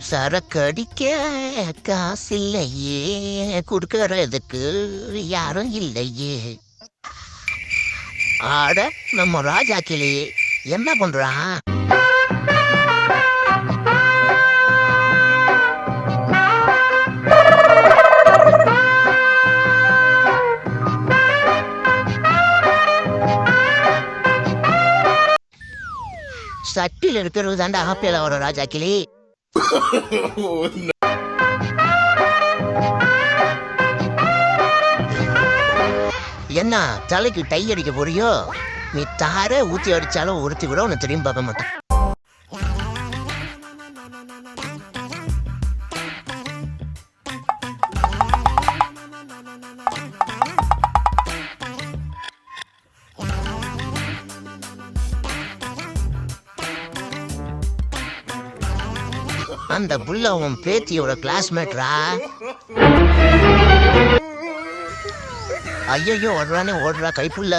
சரக்கடிக்க காசில்லையே, குடுக்கறதுக்கு யாரும் இல்லையே. ஆட நம்ம ராஜா கிளி என்ன பண்றான்? சட்டில் இருக்கிறது தாண்டா ஆப்பேல வரும் ராஜா கிளி. என்ன தலைக்கு டை அடிக்க போறியோ? நீ தார ஊத்தி அடிச்சாலும் ஒருத்தி கூட உன்னை திரும்பி பார்க்க மாட்டான். அந்த புள்ள உன் பேத்தியோட கிளாஸ்மேட்ரா. ஐயோ ஓடுறானே ஓடுறா கைப்புள்ள.